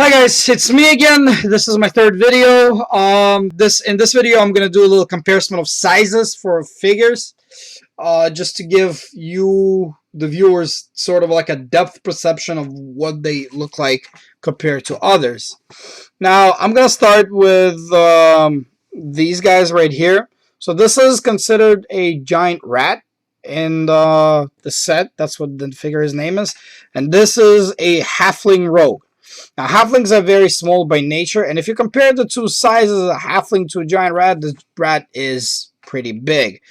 Hi guys, it's me again. This is my third video. In this video I'm gonna do a little comparison of sizes for figures, just to give you the viewers sort of like a depth perception of what they look like compared to others. Now I'm gonna start with these guys right here. So this is considered a giant rat in the set. That's what the figure's name is, and this is a halfling rogue. Now, halflings are very small by nature, and if you compare the two sizes of a halfling to a giant rat, the rat is pretty big.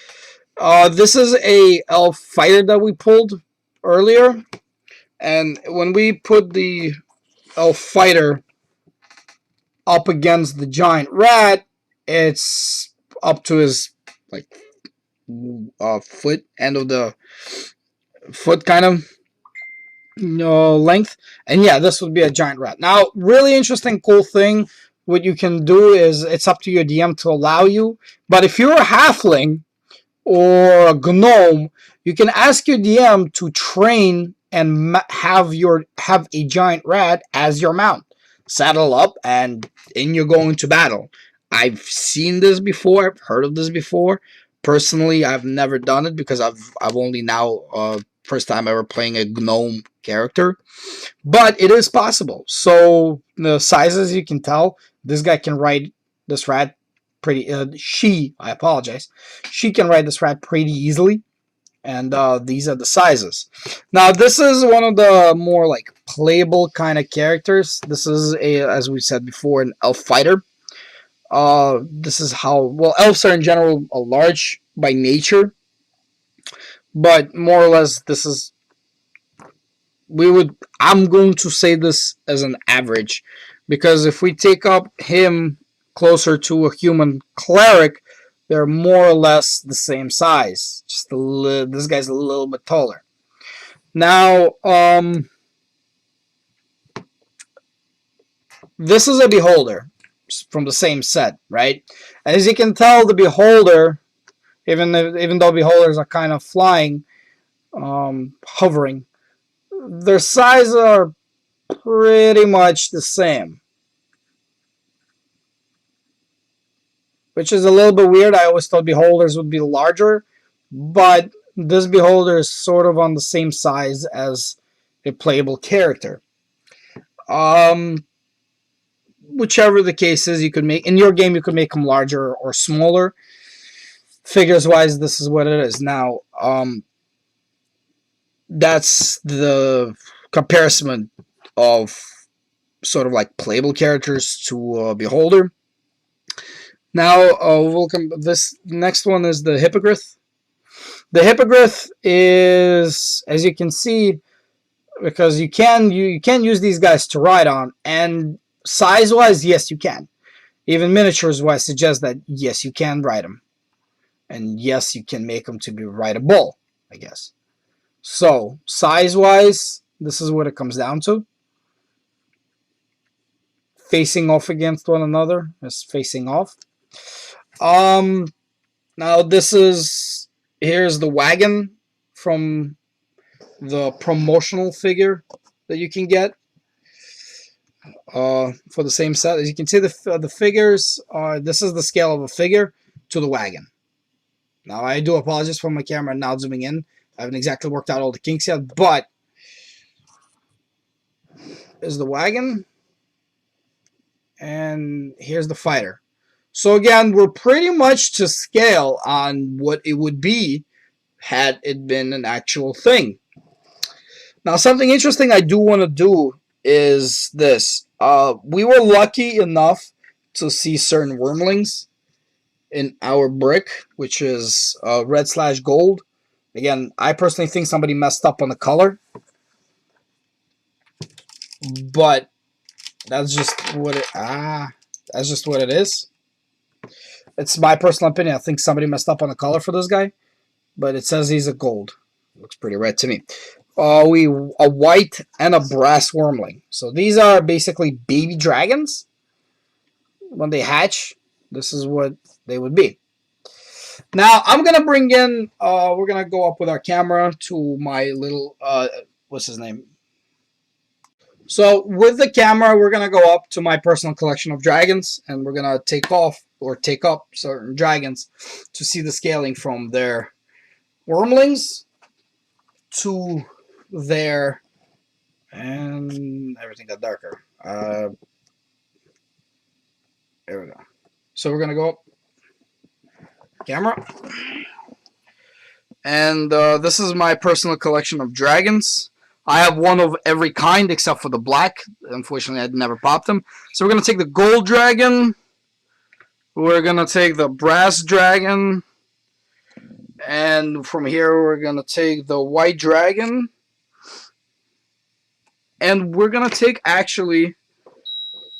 This is a elf fighter that we pulled earlier, and when we put the elf fighter up against the giant rat, it's up to his like foot, end of the foot kind of length, and yeah, this would be a giant rat. Now, really interesting, cool thing. What you can do is it's up to your DM to allow you. But if you're a halfling or a gnome, you can ask your DM to train and have a giant rat as your mount. Saddle up, and in you're going to battle. I've seen this before. I've heard of this before. Personally, I've never done it because I've only now first time ever playing a gnome character, but it is possible. So the sizes, you can tell this guy can ride this rat pretty. I apologize. She can ride this rat pretty easily, and these are the sizes. Now this is one of the more like playable kind of characters. This is as we said before, an elf fighter. This is how well elves are in general a large by nature, but more or less this is I'm going to say this as an average, because if we take up him closer to a human cleric, they're more or less the same size. Just this guy's a little bit taller. Now, this is a beholder from the same set, right? As you can tell, the beholder, even though beholders are kind of flying, hovering, their sizes are pretty much the same, which is a little bit weird. I always thought beholders would be larger, but this beholder is sort of on the same size as a playable character. Whichever the case is, you could make in your game, you could make them larger or smaller. Figures wise, this is what it is. Now, that's the comparison of sort of like playable characters to beholder. Now, this next one is the hippogriff. The hippogriff is, as you can see, because you can use these guys to ride on, and size wise, yes, you can. Even miniatures wise suggest that yes, you can ride them, and yes, you can make them to be rideable, I guess. So size wise, this is what it comes down to. Facing off against one another is facing off. Now here's the wagon from the promotional figure that you can get for the same set. As you can see, the figures are, this is the scale of a figure to the wagon. Now, I do apologize for my camera now zooming in. I haven't exactly worked out all the kinks yet, but is the wagon, and here's the fighter. So again, we're pretty much to scale on what it would be had it been an actual thing. Now, something interesting I do want to do is this. We were lucky enough to see certain wormlings in our brick, which is red/gold. Again, I personally think somebody messed up on the color, but that's just what it is. It's my personal opinion. I think somebody messed up on the color for this guy, but it says he's a gold. Looks pretty red to me. A white and a brass wormling. So these are basically baby dragons. When they hatch, this is what they would be. Now I'm gonna bring in. We're gonna go up with our camera to my little. What's his name? So with the camera, we're gonna go up to my personal collection of dragons, and we're gonna take off or take up certain dragons to see the scaling from their wormlings to their, and everything got darker. There we go. So we're gonna go up camera, and this is my personal collection of dragons. I have one of every kind except for the black. Unfortunately, I never popped them. So we're gonna take the gold dragon. We're gonna take the brass dragon, and from here we're gonna take the white dragon, and we're gonna take actually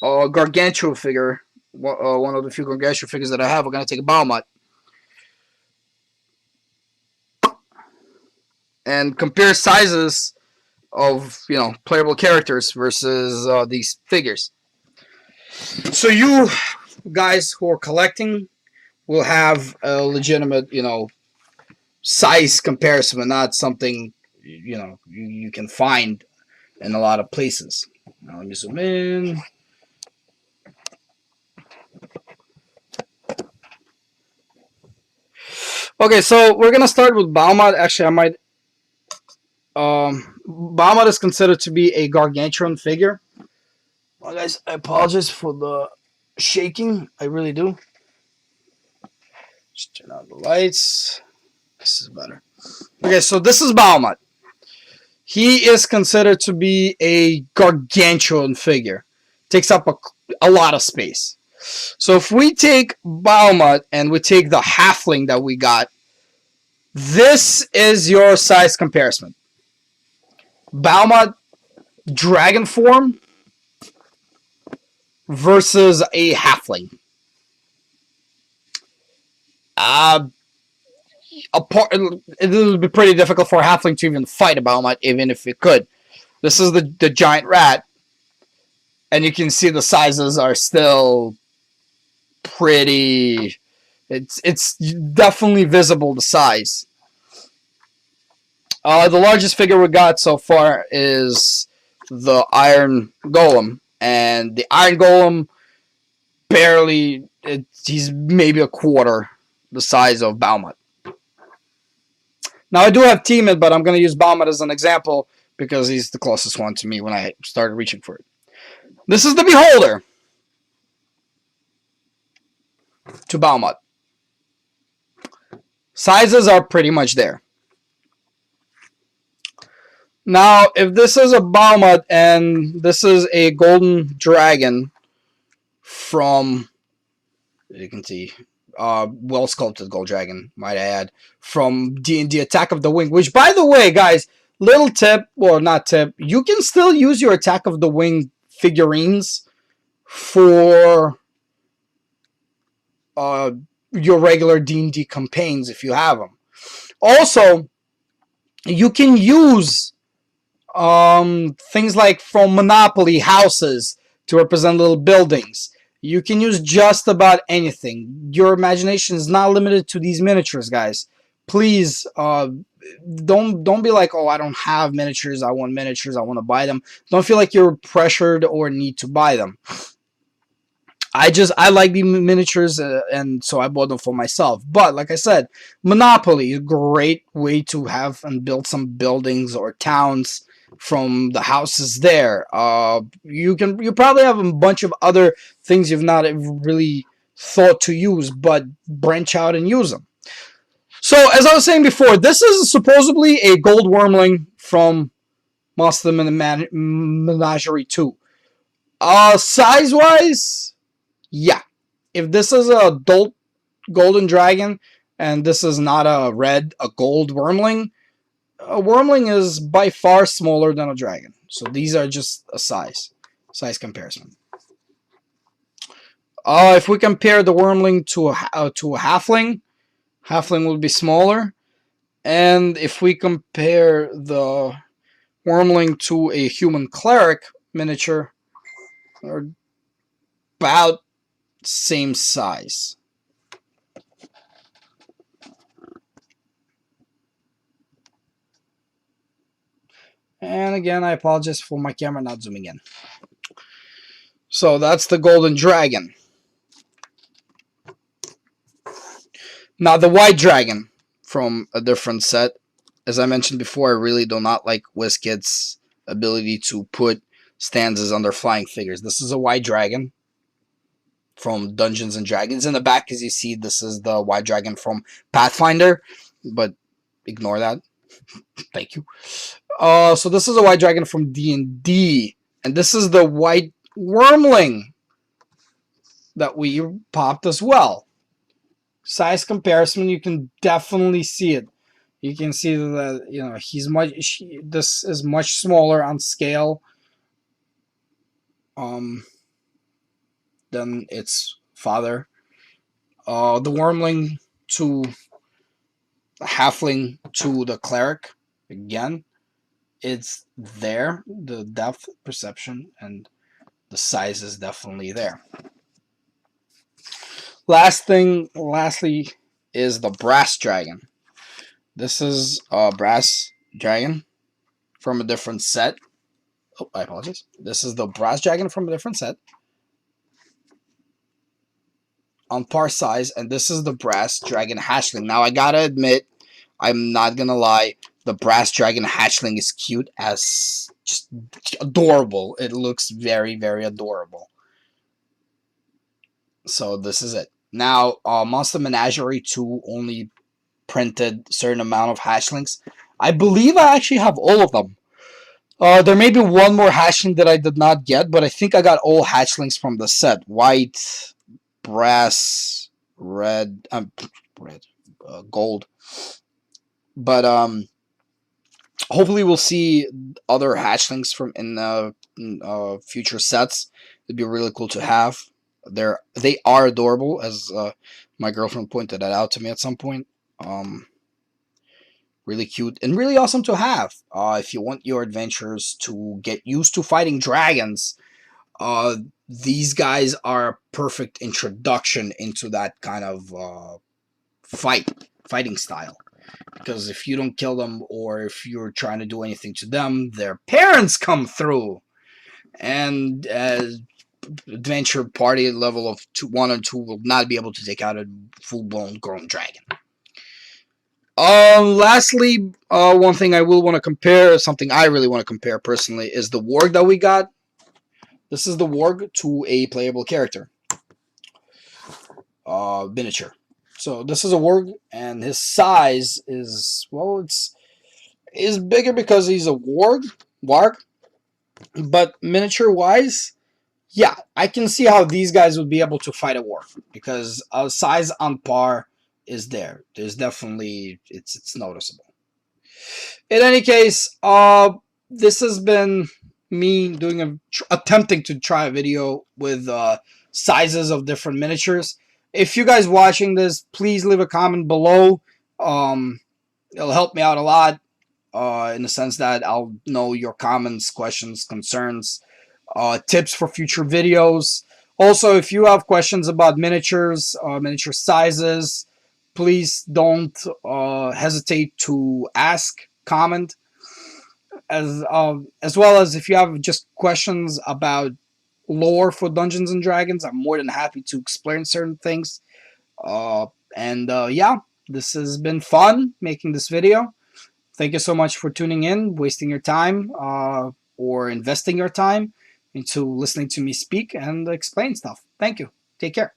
a gargantuan figure. One of the few gargantuan figures that I have. We're gonna take a Bahamut and compare sizes of playable characters versus these figures. So you guys who are collecting will have a legitimate size comparison, and not something you can find in a lot of places. Now let me zoom in. Okay, so we're gonna start with Bahamut. Actually, I might. Bahamut is considered to be a gargantuan figure. Well, guys, I apologize for the shaking. I really do. Just turn on the lights. This is better. Okay, so this is Bahamut. He is considered to be a gargantuan figure. Takes up a lot of space. So if we take Bahamut and we take the halfling that we got, this is your size comparison. Bahamut dragon form versus a halfling. It would be pretty difficult for a halfling to even fight a Bahamut, even if it could. This is the giant rat, and you can see the sizes are still pretty. It's definitely visible, the size. The largest figure we got so far is the Iron Golem, and the Iron Golem barely. He's maybe a quarter the size of Bahamut. Now I do have Tiamat, but I'm going to use Bahamut as an example because he's the closest one to me when I started reaching for it. This is the Beholder to Bahamut. Sizes are pretty much there. Now, if this is a Bahamut and this is a golden dragon from, you can see, well sculpted gold dragon, might I add, from D&D Attack of the Wing, which, by the way, guys, little tip, or not tip, you can still use your Attack of the Wing figurines for your regular D&D campaigns if you have them. Also, you can use things like from Monopoly houses to represent little buildings. You can use just about anything. Your imagination is not limited to these miniatures, guys. Please, don't be like, oh, I don't have miniatures. I want miniatures. I want to buy them. Don't feel like you're pressured or need to buy them. I like the miniatures, and so I bought them for myself. But like I said, Monopoly is a great way to have and build some buildings or towns from the houses there. You probably have a bunch of other things you've not really thought to use, but branch out and use them. So as I was saying before, this is supposedly a gold wormling from Monster Menagerie 2. Size wise, yeah. If this is a adult golden dragon and this is not a gold wormling, a wormling is by far smaller than a dragon. So these are just a size comparison. If we compare the wormling to a halfling, halfling would be smaller. And if we compare the wormling to a human cleric miniature, they're about same size. And again, I apologize for my camera not zooming in. So that's the golden dragon. Now the white dragon from a different set. As I mentioned before, I really do not like WizKid's ability to put stanzas on their flying figures. This is a white dragon from Dungeons and Dragons. In the back, as you see, this is the white dragon from Pathfinder, but ignore that. Thank you. So this is a white dragon from D&D, and this is the white wormling that we popped as well. Size comparison, you can definitely see it. You can see that this is much smaller on scale than its father. The wormling to the halfling to the cleric, again, it's there. The depth perception and the size is definitely there. Lastly, is the brass dragon. This is a brass dragon from a different set. Oh, I apologize. This is the brass dragon from a different set. On par size, and this is the brass dragon hatchling. Now, I gotta admit, I'm not gonna lie, the brass dragon hatchling is cute as just adorable. It looks very, very adorable. So this is it. Now, Monster Menagerie 2 only printed a certain amount of hatchlings. I believe I actually have all of them. There may be one more hatchling that I did not get, but I think I got all hatchlings from the set. White, brass, red, gold. But hopefully we'll see other hatchlings from in future sets. It'd be really cool to have. They are adorable, as my girlfriend pointed that out to me at some point. Really cute and really awesome to have. If you want your adventures to get used to fighting dragons, these guys are a perfect introduction into that kind of fighting style. Because if you don't kill them, or if you're trying to do anything to them, their parents come through. And adventure party level of 1 and 2 will not be able to take out a full-blown grown dragon. Lastly, one thing I will want to compare, something I really want to compare personally, is the warg that we got. This is the warg to a playable character. Miniture. So this is a warg, and his size is, well, is bigger because he's a warg, but miniature-wise, yeah, I can see how these guys would be able to fight a warg, because a size on par is there. There's definitely, it's noticeable. In any case, this has been me doing attempting to try a video with sizes of different miniatures. If you guys watching this, please leave a comment below. It'll help me out a lot, in the sense that I'll know your comments, questions, concerns, tips for future videos. Also, if you have questions about miniatures, miniature sizes, please don't hesitate to ask, comment, as well as if you have just questions about lore for Dungeons and Dragons. I'm more than happy to explain certain things. Yeah, this has been fun making this video. Thank you so much for tuning in, wasting your time, or investing your time into listening to me speak and explain stuff. Thank you. Take care.